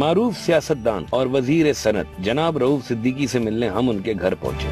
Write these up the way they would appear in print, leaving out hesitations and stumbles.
मारूफ सियासतदान और वजीर सनत जनाब रऊफ सिद्दीकी से मिलने हम उनके घर पहुंचे।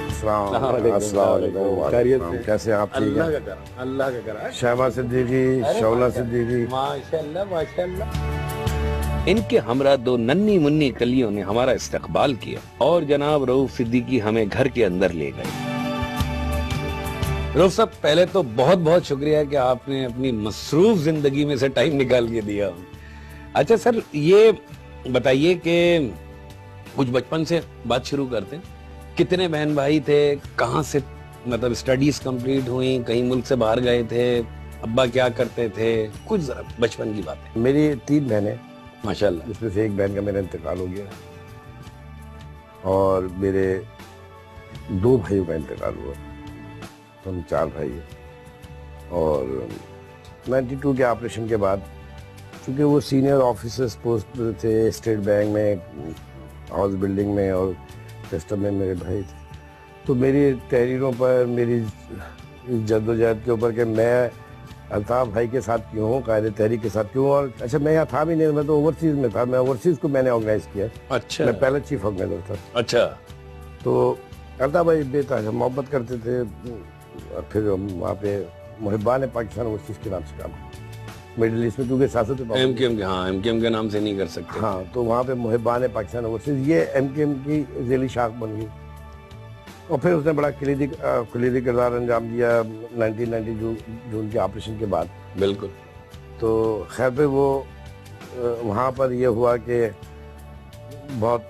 अस्सलाम, कैसे आप? अल्लाह का करम, अल्लाह का करम। शहमा सिद्दीकी, शौला सिद्दीकी, माशाअल्लाह माशाअल्लाह। इनके हमरा दो नन्ही मुन्नी कलियों ने हमारा इस्तकबाल किया और जनाब रऊफ सिद्दीकी हमें घर के अंदर ले गए। रऊफ साहब, पहले तो बहुत बहुत शुक्रिया कि आपने अपनी मसरूफ जिंदगी में से टाइम निकाल के दिया। अच्छा सर, ये बताइए कि कुछ बचपन से बात शुरू करते हैं। कितने बहन भाई थे, कहाँ से मतलब स्टडीज कंप्लीट हुई, कहीं मुल्क से बाहर गए थे, अब्बा क्या करते थे, कुछ जरा बचपन की बात है। मेरी 3 बहनें माशाल्लाह, जिसमें से एक बहन का मेरा इंतकाल हो गया और मेरे 2 भाइयों का इंतकाल हुआ, तो हम 4 भाई हैं। और 92 के ऑपरेशन के बाद चूँकि वो सीनियर ऑफिसर्स पोस्ट पे थे स्टेट बैंक में, हाउस बिल्डिंग में, और कस्टम में मेरे भाई थे, तो मेरी तहरीरों पर, मेरी जद्दोजहद के ऊपर कि मैं अल्ताफ़ भाई के साथ क्यों हूँ, कायदे तहरीक के साथ क्यों। और अच्छा, मैं यहाँ था भी नहीं, मैं तो ओवरसीज़ में था। मैं ओवरसीज़ को मैंने ऑर्गेनाइज किया। अच्छा, मैं पहला चीफ ऑर्गेनाइजर था। अच्छा, तो अल्ताफ़ भाई बेता मोहब्बत करते थे। फिर हम वहाँ पे मुहिब्बान पाकिस्तान ओवरसीज़ के नाम से काम, मिडिल ईस्ट में, क्योंकि सियासत एमकेएम के, हाँ एमकेएम के नाम से नहीं कर सकते। हाँ, तो वहाँ पे मुहिब्बान पाकिस्तान ओवरसीज़, ये एमकेएम की ज़ेली शाख बन गई। और फिर उसने बड़ा कलीदी किरदार अंजाम दिया 1990 जून के ऑपरेशन के बाद। बिल्कुल। तो खैर पे वो वहाँ पर ये हुआ कि बहुत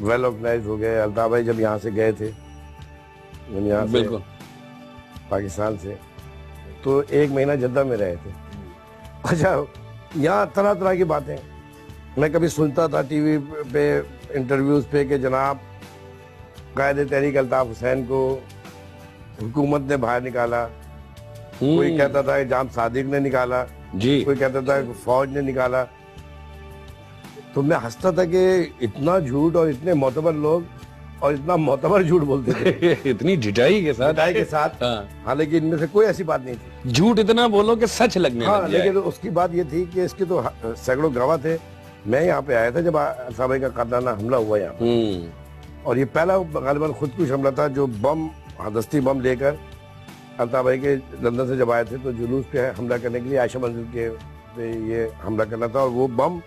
वेल ऑर्गेनाइज हो गए। अल्ताफ़ भाई जब यहाँ से गए थे, यहाँ से बिल्कुल पाकिस्तान से, तो 1 महीना जद्दा में रहे थे। अच्छा, यहाँ तरह तरह की बातें मैं कभी सुनता था टीवी पे, इंटरव्यूज पे, कि जनाब कायदे तहरीक अल्ताफ़ हुसैन को हुकूमत ने बाहर निकाला। कोई कहता था कि जाम सादिक ने निकाला जी, कोई कहता था कि फौज ने निकाला। तो मैं हंसता था कि इतना झूठ, और इतने मोतबर लोग, और इतना मोतबर झूठ बोलते थे इतनी ढिठाई के साथ। हाँ, हालांकि इनमें से कोई ऐसी बात नहीं थी। झूठ इतना बोलो कि सच लगने लग जाए। लेकिन उसकी बात ये थी कि इसके तो सैकड़ों गवाह थे। मैं यहाँ पे आया था जब अल्ताफ़ भाई का कातलाना हमला हुआ यहाँ पे, और ये पहला गालिबन खुदकुश हमला था जो बम, दस्ती बम लेकर अल्ताफ़ भाई के लंदन से जब आए थे, तो जुलूस पे हमला करने के लिए आयशा मंजिल के पे ये हमला करना था, और वो बम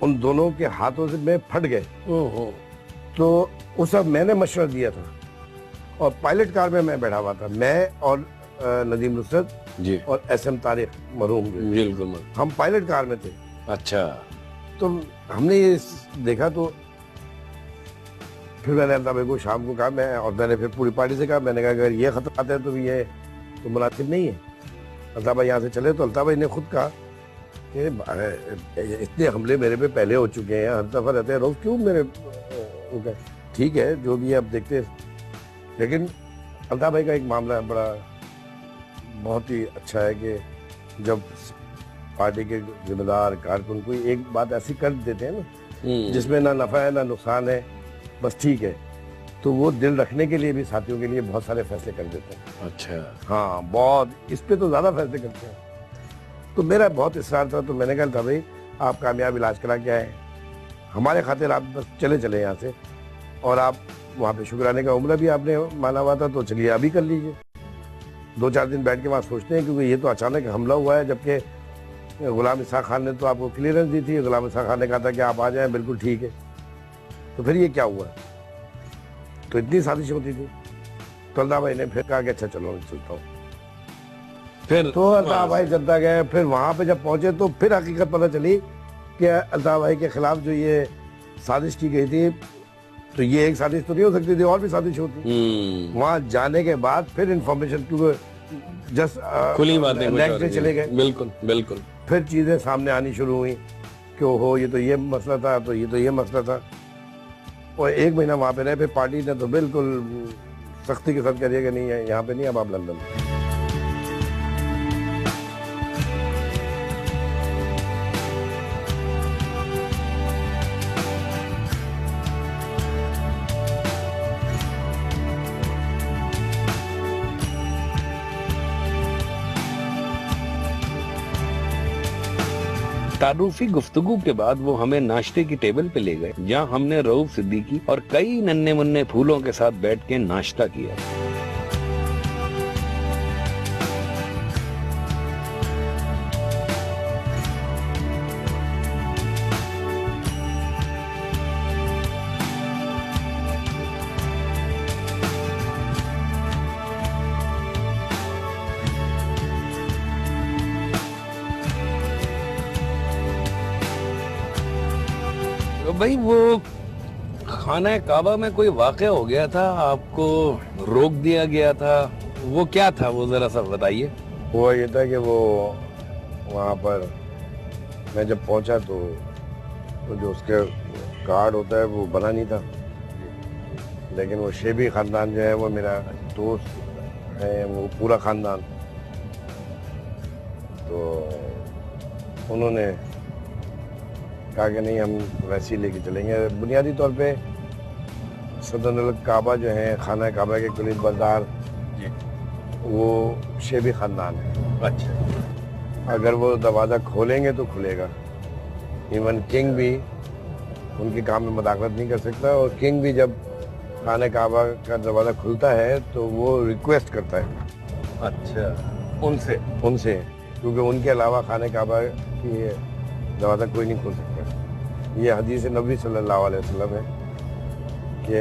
उन दोनों के हाथों से में फट गए। तो उस वक्त मैंने मशवरा दिया था, और पायलट कार में मैं बैठा हुआ था, मैं और नदीम नुसरत जी, और SM तारिक मरहूम, बिल्कुल, हम पायलट कार में थे। अच्छा, तो हमने ये देखा, तो फिर मैंने अल्ताफ़ भाई को शाम को कहा, मैंने फिर पूरी पार्टी से कहा, मैंने कहा अगर ये खतरात है तो ये तो मुनासिब नहीं है, अल्ताफ़ भाई यहाँ से चले। तो अल्ताफ़ भाई ने खुद कहा कि इतने हमले मेरे पे पहले हो चुके हैं, हर दफ़ा रहते हैं, रोज़ क्यों मेरे, ठीक है जो भी है अब देखते हैं। लेकिन अल्ताफ़ भाई का एक मामला बड़ा बहुत ही अच्छा है कि जब पार्टी के जिम्मेदार कारकुन कोई एक बात ऐसी कर देते हैं ना जिसमें ना नफ़ा है ना नुकसान है, बस ठीक है, तो वो दिल रखने के लिए भी, साथियों के लिए बहुत सारे फैसले कर देते हैं। अच्छा, हाँ, बहुत, इस पे तो ज़्यादा फैसले करते हैं। तो मेरा बहुत इसरार था, तो मैंने कहा था भाई आप कामयाब इलाज करा के आए, हमारे खातिर आप बस चले यहाँ से, और आप वहाँ पे शुक्राने का उम्र भी आपने माना हुआ था, तो चलिए अभी कर लीजिए। 2-4 दिन बैठ के वहाँ सोचते हैं, क्योंकि ये तो अचानक हमला हुआ है, जबकि गुलाम इसहाक खान ने तो आपको क्लियरेंस दी थी। गुलाम इसहाक खान ने कहा था कि आप आ जाएं, बिल्कुल ठीक है। तो फिर ये क्या हुआ? तो इतनी साजिश होती थी। तो अल्ताफ़ भाई ने फिर कहा कि अच्छा चलो चलता हूँ। फिर तो अल्ताफ़ भाई जद्दा गए। फिर वहाँ पे जब पहुंचे तो फिर हकीकत पता चली कि अल्ताफ़ भाई के खिलाफ जो ये साजिश की गई थी, तो ये एक साजिश तो नहीं हो सकती थी, और भी साजिश होती। वहाँ जाने के बाद फिर इंफॉर्मेशन, क्योंकि जस्ट खुली बातें नेक्स्ट डे चले गए, बिल्कुल बिल्कुल, फिर चीजें सामने आनी शुरू हुई कि ओहो ये तो ये मसला था, तो ये तो ये मसला था। और 1 महीना वहाँ पे रहे। फिर पार्टी ने तो बिल्कुल सख्ती के साथ कह दिया कि नहीं है यहाँ पे नहीं, अब आप लंदन। तारुफी गुफ्तगू के बाद वो हमें नाश्ते की टेबल पे ले गए, जहाँ हमने रऊफ सिद्दीकी और कई नन्हे मुन्ने फूलों के साथ बैठ के नाश्ता किया। तो भाई वो खाना काबा में कोई वाक़या हो गया था, आपको रोक दिया गया था, वो क्या था, वो जरा सा बताइए। हुआ ये था कि वो वहाँ पर मैं जब पहुँचा तो जो उसके कार्ड होता है वो बना नहीं था, लेकिन वो शेबी ख़ानदान जो है वो मेरा दोस्त है, वो पूरा ख़ानदान, तो उन्होंने कहा कि नहीं हम वैसे ही लेके चलेंगे। बुनियादी तौर पे सदन काबा जो है, खाना काबा के कुलीद बरदार वो शेबी ख़ानदान है। अच्छा, अगर वो दरवाज़ा खोलेंगे तो खुलेगा। इवन किंग भी उनके काम में मदाखलत नहीं कर सकता, और किंग भी जब खाना काबा का दरवाज़ा खुलता है तो वो रिक्वेस्ट करता है अच्छा, उनसे, क्योंकि उनके अलावा खाने काबा की दरवाज़ा कोई नहीं खोल सकता। ये हदीस नबी सल्लल्लाहु अलैहि वसल्लम है कि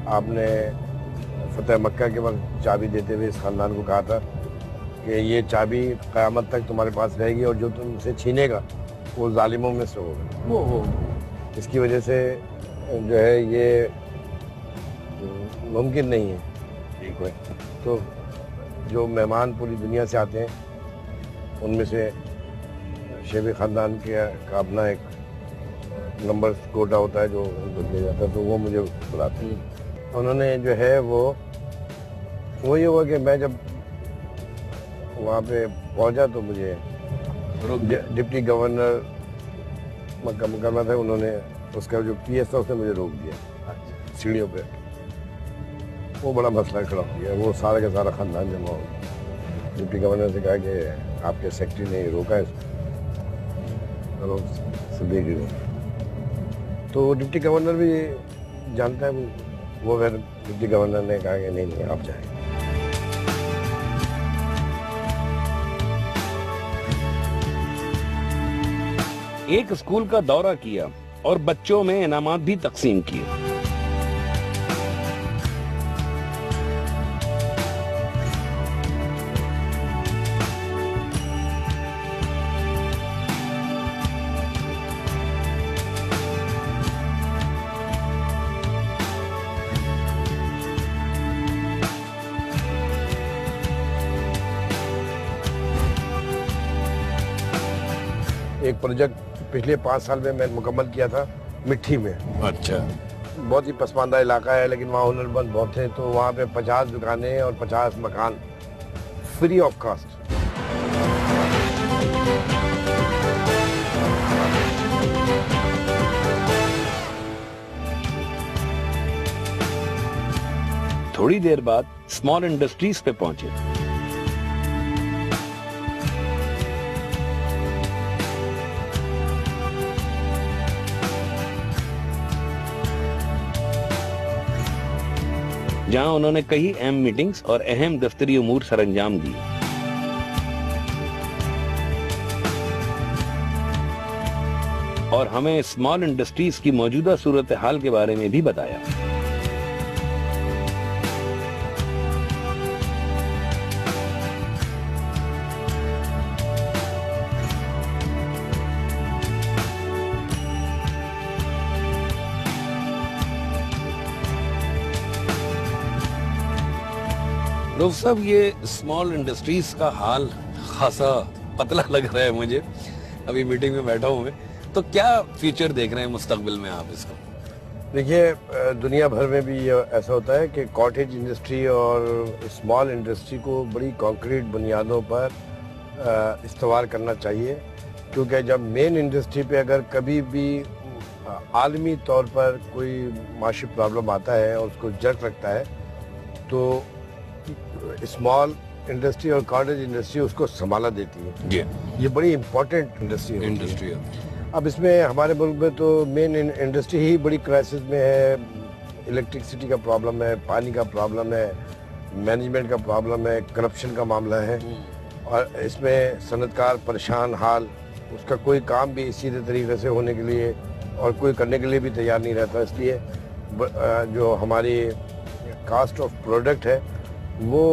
आपने फतेह मक्का के वक्त चाबी देते हुए इस ख़ानदान को कहा था कि ये चाबी क़यामत तक तुम्हारे पास रहेगी और जो तुमसे छीनेगा वो जालिमों में से होगा। इसकी वजह से जो है ये मुमकिन नहीं है। ठीक है, तो जो मेहमान पूरी दुनिया से आते हैं उनमें से शेबी ख़ानदान का अपना एक नंबर कोटा होता है जो उनको दिया जाता है, तो वो मुझे बुलाते हैं। उन्होंने जो है वो ये हुआ कि मैं जब वहाँ पे पहुँचा तो मुझे डिप्टी गवर्नर मक्का मुकर्रमा था, उन्होंने उसका जो PS था उसने मुझे रोक दिया सीढ़ियों पे। वो बड़ा मसला खड़ा हो गया, वो सारा का सारा ख़ानदान जमा हो गया। डिप्टी गवर्नर से कहा कि आपके सेक्रेटरी ने रोका है सिद्दीकी को, तो डिप्टी गवर्नर भी जानता है वो, फिर डिप्टी गवर्नर ने कहा कि नहीं आप जाएं। एक स्कूल का दौरा किया और बच्चों में इनामात भी तकसीम किए। एक प्रोजेक्ट पिछले 5 साल में मैंने मुकम्मल किया था मिट्टी में। अच्छा, बहुत ही पसमानदा इलाका है, लेकिन वहाँ हुनरमंद बहुत थे, तो वहाँ पे 50 दुकानें और 50 मकान फ्री ऑफ कास्ट। थोड़ी देर बाद स्मॉल इंडस्ट्रीज पे पहुंचे। जहां उन्होंने कई अहम मीटिंग्स और अहम दफ्तरी उमूर सरंजाम दिए। और हमें स्मॉल इंडस्ट्रीज की मौजूदा सूरत हाल के बारे में भी बताया। रऊफ साहब, ये स्मॉल इंडस्ट्रीज का हाल खासा पतला लग रहा है मुझे, अभी मीटिंग में बैठा हूं मैं, तो क्या फ्यूचर देख रहे हैं मुस्तकबिल में आप इसका? देखिए, दुनिया भर में भी ये ऐसा होता है कि कॉटेज इंडस्ट्री और स्मॉल इंडस्ट्री को बड़ी कॉन्क्रीट बुनियादों पर इस्तेमाल करना चाहिए, क्योंकि जब मेन इंडस्ट्री पे अगर कभी भी आलमी तौर पर कोई माशी प्रॉब्लम आता है और उसको जट रखता है, तो स्मॉल इंडस्ट्री और कॉटेज इंडस्ट्री उसको संभाला देती है। जी, ये बड़ी इंपॉर्टेंट इंडस्ट्री है। इंडस्ट्री है। अब इसमें हमारे मुल्क में तो मेन इंडस्ट्री ही बड़ी क्राइसिस में है। इलेक्ट्रिसिटी का प्रॉब्लम है, पानी का प्रॉब्लम है, मैनेजमेंट का प्रॉब्लम है, करप्शन का मामला है और इसमें सनतकार परेशान हाल, उसका कोई काम भी सीधे तरीके से होने के लिए और कोई करने के लिए भी तैयार नहीं रहता। इसलिए जो हमारी कास्ट ऑफ प्रोडक्ट है वो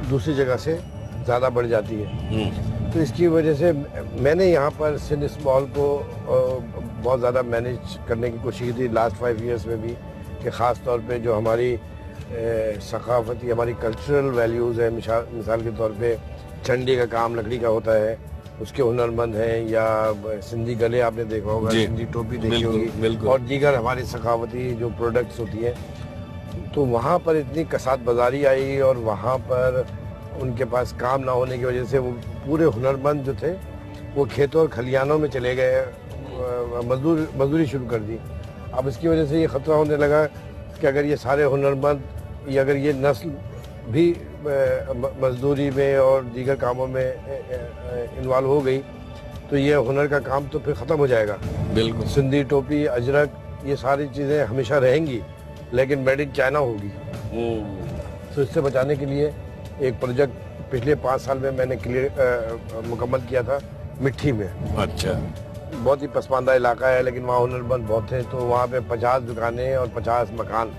दूसरी जगह से ज़्यादा बढ़ जाती है। तो इसकी वजह से मैंने यहाँ पर सिंध मॉल को बहुत ज़्यादा मैनेज करने की कोशिश की थी लास्ट 5 इयर्स में भी, कि ख़ास तौर पे जो हमारी सकाफती हमारी कल्चरल वैल्यूज़ है, मिसाल के तौर पे चंडी का काम लकड़ी का होता है, उसके हुनरमंद हैं, या सिंधी गले आपने देखा होगा, सिंधी टोपी देखी होगी, और दीगर हमारी सकाफती जो प्रोडक्ट्स होती हैं। तो वहाँ पर इतनी कसाद बाजारी आई और वहाँ पर उनके पास काम ना होने की वजह से वो पूरे हुनरमंद जो थे वो खेतों और खलियानों में चले गए, मजदूरी शुरू कर दी। अब इसकी वजह से ये ख़तरा होने लगा कि अगर ये सारे हुनरमंद या अगर ये नस्ल भी मजदूरी में और दीगर कामों में इन्वॉल्व हो गई तो ये हुनर का काम तो फिर ख़त्म हो जाएगा। बिल्कुल। सिंधी टोपी, अजरक, ये सारी चीज़ें हमेशा रहेंगी लेकिन मेड इन चाइना होगी। तो इससे बचाने के लिए एक प्रोजेक्ट पिछले 5 साल में मैंने मुकम्मल किया था मिट्टी में। अच्छा। बहुत ही पसमानदा इलाका है लेकिन वहाँ हुनरमंद बहुत थे, तो वहाँ पे 50 दुकानें और 50 मकान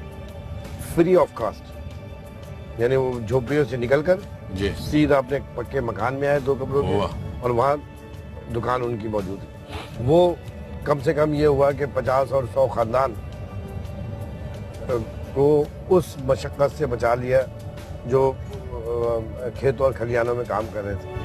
फ्री ऑफ कास्ट, यानी वो झोपड़ियों से निकलकर सीधा अपने पक्के मकान में आए 2 कमरों के, और वहाँ दुकान उनकी मौजूद है। वो कम से कम ये हुआ कि 50 और 100 खानदान को उस मशक्क़त से बचा लिया जो खेतों और खलियानों में काम कर रहे थे।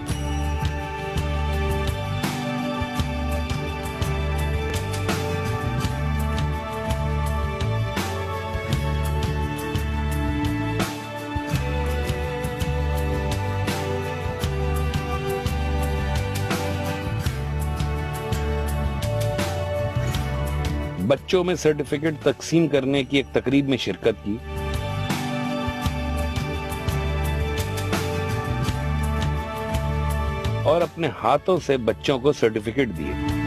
बच्चों में सर्टिफिकेट तकसीम करने की एक तकरीब में शिरकत की। और अपने हाथों से बच्चों को सर्टिफिकेट दिए।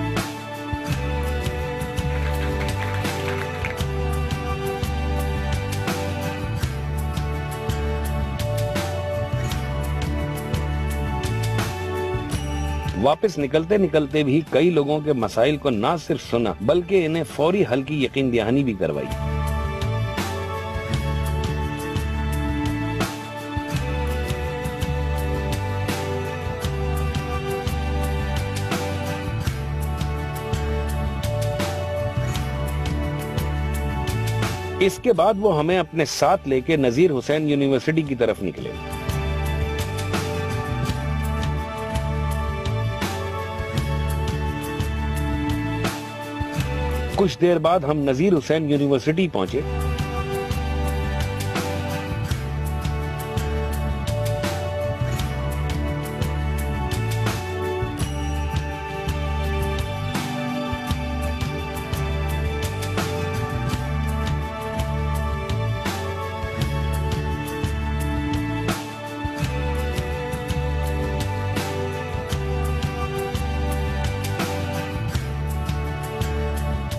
वापस निकलते निकलते भी कई लोगों के मसाइल को ना सिर्फ सुना बल्कि इन्हें फौरी हल की यकीन दहानी भी करवाई। इसके बाद वो हमें अपने साथ लेके नजीर हुसैन यूनिवर्सिटी की तरफ निकले। कुछ देर बाद हम नजीर हुसैन यूनिवर्सिटी पहुंचे।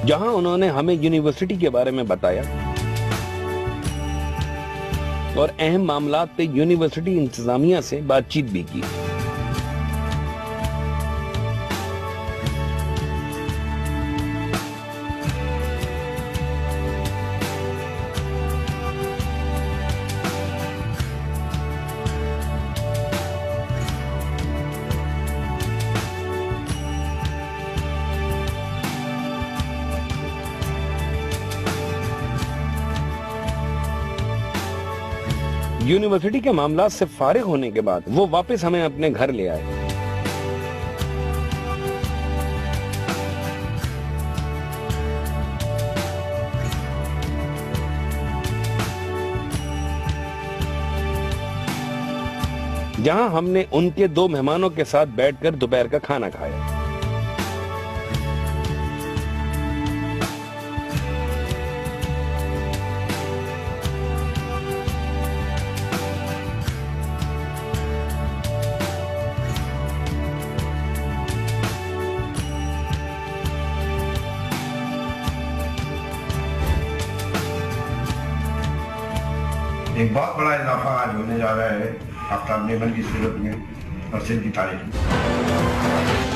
जहां उन्होंने हमें यूनिवर्सिटी के बारे में बताया और अहम मामलात पे यूनिवर्सिटी इंतजामिया से बातचीत भी की। यूनिवर्सिटी के मामला से फारिग होने के बाद वो वापस हमें अपने घर ले आए। जहां हमने उनके 2 मेहमानों के साथ बैठकर दोपहर का खाना खाया। एक बहुत बड़ा इजाफा आज होने जा रहा है आफ्ताब मेमन की सूरत में और सिंध की तारीख में।